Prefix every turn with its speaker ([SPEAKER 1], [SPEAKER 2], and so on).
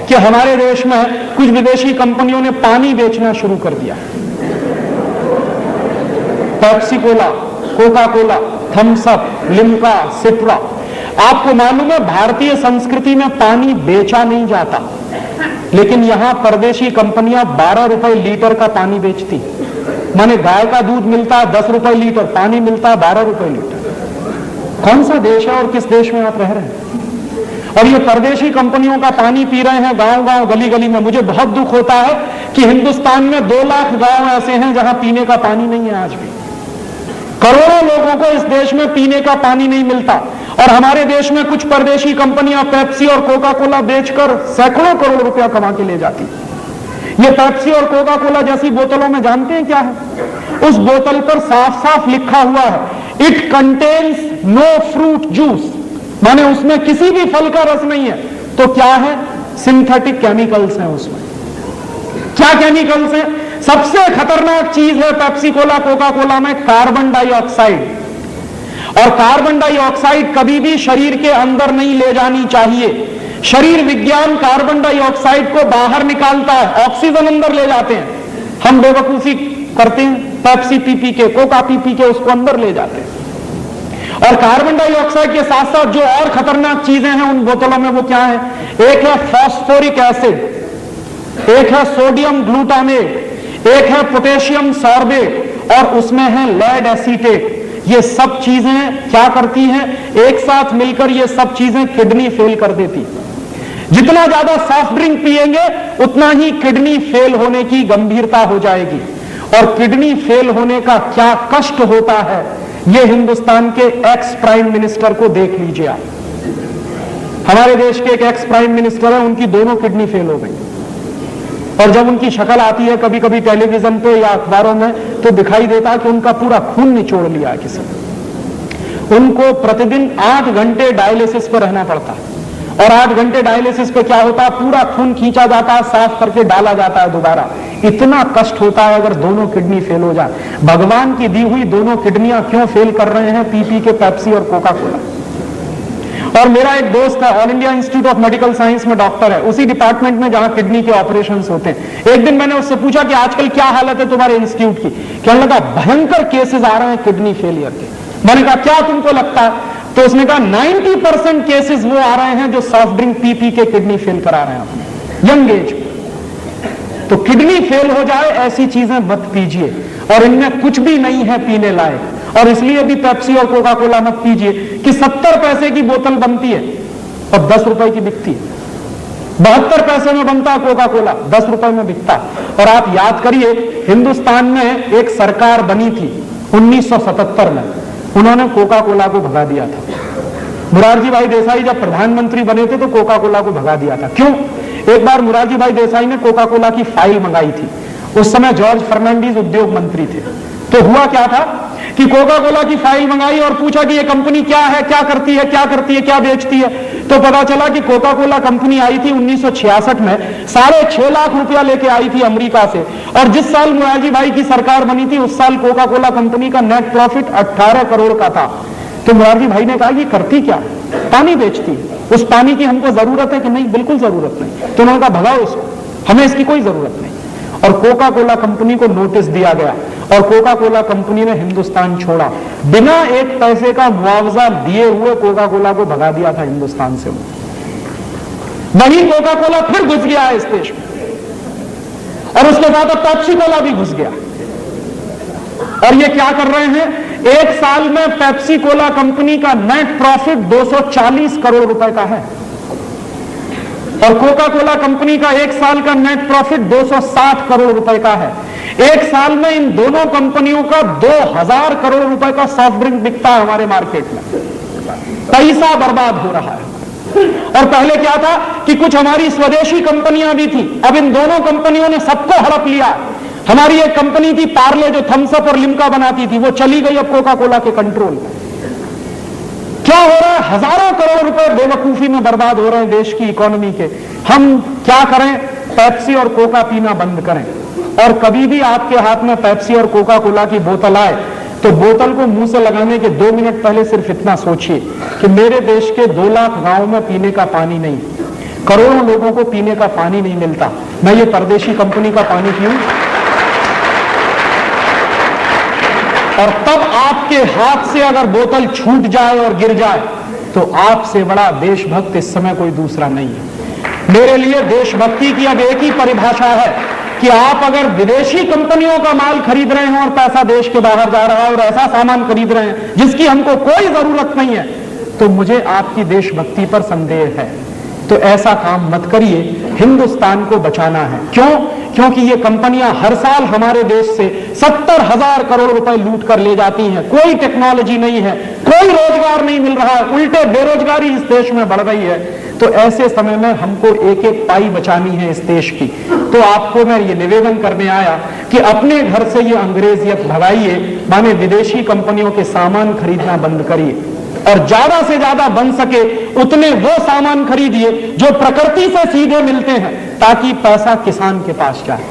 [SPEAKER 1] कि हमारे देश में कुछ विदेशी कंपनियों ने पानी बेचना शुरू कर दिया। Pepsi Cola, Coca Cola, Thums Up, Limca, Citra. आपको मालूम है भारतीय संस्कृति में पानी बेचा नहीं जाता, लेकिन यहां परदेशी कंपनियां 12 रुपए लीटर का पानी बेचती। माने गाय का दूध मिलता है 10 रुपए लीटर, पानी मिलता है 12 रुपए लीटर। कौन सा देश है और किस देश में आप रह रहे हैं? और ये परदेशी कंपनियों का पानी पी रहे हैं गांव गांव, गली गली में। मुझे बहुत दुख होता है कि हिंदुस्तान में 2 लाख गांव ऐसे हैं जहां पीने का पानी नहीं है। आज भी करोड़ों लोगों को इस देश में पीने का पानी नहीं मिलता, और हमारे देश में कुछ परदेशी कंपनियां पेप्सी और कोका कोला बेचकर सैकड़ों करोड़ रुपया कमा के ले जाती। ये पेप्सी और कोका कोला जैसी बोतलों में जानते हैं क्या है? उस बोतल पर साफ साफ लिखा हुआ है it contains no fruit juice, माने उसमें किसी भी फल का रस नहीं है। तो क्या है? सिंथेटिक केमिकल्स हैं उसमें। क्या केमिकल्स हैं? सबसे खतरनाक चीज है पेप्सी कोला कोका कोला में कार्बन डाइऑक्साइड। और कार्बन डाइऑक्साइड कभी भी शरीर के अंदर नहीं ले जानी चाहिए। शरीर विज्ञान कार्बन डाइऑक्साइड को बाहर निकालता है, ऑक्सीजन अंदर ले जाते हैं। हम बेवकूफी करते हैं, पेप्सी पी के, कोका पी के उसको अंदर ले जाते हैं। और कार्बन डाइऑक्साइड के साथ साथ जो और खतरनाक चीजें हैं उन बोतलों में, वो क्या है? एक है फॉस्फोरिक एसिड, एक है सोडियम ग्लूटामेट, एक है पोटेशियम सॉर्बेट, और उसमें है लेड एसीटेट। ये सब चीजें क्या करती हैं? एक साथ मिलकर ये सब चीजें किडनी फेल कर देती। जितना ज्यादा सॉफ्ट ड्रिंक पिएंगे उतना ही किडनी फेल होने की गंभीरता हो जाएगी। और किडनी फेल होने का क्या कष्ट होता है, ये हिंदुस्तान के एक्स प्राइम मिनिस्टर को देख लीजिए आप। हमारे देश के एक एक्स प्राइम मिनिस्टर है, उनकी दोनों किडनी फेल हो गई। और जब उनकी शक्ल आती है कभी कभी टेलीविजन पे या अखबारों में, तो दिखाई देता है कि उनका पूरा खून निचोड़ लिया है किसी ने। उनको प्रतिदिन 8 घंटे डायलिसिस पर रहना पड़ता है। और 8 घंटे डायलिसिस पे क्या होता है? पूरा खून खींचा जाता है, साफ करके डाला जाता है दोबारा। इतना कष्ट होता है अगर दोनों किडनी फेल हो जाए। भगवान की दी हुई दोनों किडनियां क्यों फेल कर रहे हैं? पी के पेप्सी और कोका कोला। और मेरा एक दोस्त है, all India institute of medical science में डॉक्टर है, उसी डिपार्टमेंट में जहां किडनी के ऑपरेशंस होते हैं। एक दिन मैंने उससे पूछा कि आजकल क्या हालत है तुम्हारे इंस्टीट्यूट की? कहने लगा भयंकर केसेस आ रहे हैं किडनी फेलियर के। मैंने कहा क्या तुमको लगता है? तो उसने कहा 90% केसेस वो आ रहे हैं जो सॉफ्ट ड्रिंक पी के किडनी फेल करा रहे हैं अपने यंग एज में। तो किडनी फेल हो जाए ऐसी चीजें मत पीजिए, और इनमें कुछ भी नहीं है पीने लायक। और इसलिए भी पेप्सी और कोका कोला मत पीजिए कि 70 पैसे की बोतल बनती है और 10 रुपए की बिकती है। 72 पैसे में बनता है कोका कोला, 10 रुपए में बिकता है। और आप याद करिए, हिंदुस्तान में एक सरकार बनी थी 1977 में, उन्होंने कोका कोला को भगा दिया था। मुरारजी भाई देसाई जब प्रधानमंत्री बने थे तो कोका कोला को भगा दिया था। क्यों? एक बार मुरारजी भाई देसाई ने कोका कोला की फाइल मंगाई थी। उस समय जॉर्ज फर्नांडीज उद्योग मंत्री थे। तो हुआ क्या था कि कोका कोला की फाइल मंगाई और पूछा कि ये कंपनी क्या है, क्या करती है, क्या करती है, क्या बेचती है। तो पता चला कि कोका कोला कंपनी आई थी 1966 में, 6.5 लाख रुपया लेके आई थी अमेरिका से। और जिस साल मुरारजी भाई की सरकार बनी थी उस साल कोका कोला कंपनी का नेट प्रॉफिट 18 करोड़ का था। तो मुरारजी भाई ने कहा ये करती क्या? पानी बेचती है। उस पानी की हमको जरूरत है कि नहीं? बिल्कुल जरूरत नहीं। तो उन्होंने कहा भगाओ इसको, हमें इसकी कोई जरूरत नहीं। और कोका कोला कंपनी को नोटिस दिया गया और कोका कोला कंपनी ने हिंदुस्तान छोड़ा। बिना 1 पैसे का मुआवजा दिए हुए कोका कोला को भगा दिया था हिंदुस्तान से। वही कोका कोला फिर घुस गया है इस देश में, और उसके बाद अब पेप्सी कोला भी घुस गया। और ये क्या कर रहे हैं? एक साल में पेप्सी कोला कंपनी का नेट प्रॉफिट 240 करोड़ रुपए का है, और कोका कोला कंपनी का एक साल का नेट प्रॉफिट 260 करोड़ रुपए का है। एक साल में इन दोनों कंपनियों का 2000 करोड़ रुपए का सॉफ्ट ड्रिंक बिकता है हमारे मार्केट में। पैसा बर्बाद हो रहा है। और पहले क्या था कि कुछ हमारी स्वदेशी कंपनियां भी थी, अब इन दोनों कंपनियों ने सबको हड़प लिया। हमारी एक कंपनी थी पार्ले जो थम्स अप और लिम्का बनाती थी, वो चली गई अब कोका कोला के कंट्रोल में। क्या हो रहा है? हजारों करोड़ रुपए बेवकूफी में बर्बाद हो रहे हैं देश की इकोनॉमी के। हम क्या करें? पेप्सी और कोका पीना बंद करें। और कभी भी आपके हाथ में पेप्सी और कोका कोला की बोतल आए तो बोतल को मुंह से लगाने के 2 मिनट पहले सिर्फ इतना सोचिए कि मेरे देश के 2 लाख गांवों में पीने का पानी नहीं, करोड़ों लोगों को पीने का पानी नहीं मिलता, मैं ये परदेशी कंपनी का पानी पीऊं? और तब आपके हाथ से अगर बोतल छूट जाए और गिर जाए तो आपसे बड़ा देशभक्त इस समय कोई दूसरा नहीं है। मेरे लिए देशभक्ति की अब एक ही परिभाषा है कि आप अगर विदेशी कंपनियों का माल खरीद रहे हैं और पैसा देश के बाहर जा रहा है और ऐसा सामान खरीद रहे हैं जिसकी हमको कोई जरूरत नहीं है, तो मुझे आपकी देशभक्ति पर संदेह है। तो ऐसा काम मत करिए, हिंदुस्तान को बचाना है। क्यों? क्योंकि ये कंपनियां हर साल हमारे देश से 70,000 करोड़ रुपए लूट कर ले जाती हैं। कोई टेक्नोलॉजी नहीं है, कोई रोजगार नहीं मिल रहा है, उल्टे बेरोजगारी इस देश में बढ़ रही है। तो ऐसे समय में हमको एक एक पाई बचानी है इस देश की। तो आपको मैं ये निवेदन करने आया कि अपने घर से ये अंग्रेजियत भगाइए, माने विदेशी कंपनियों के सामान खरीदना बंद करिए और ज्यादा से ज्यादा बन सके उतने वो सामान खरीदिए जो प्रकृति से सीधे मिलते हैं, ताकि पैसा किसान के पास जाए।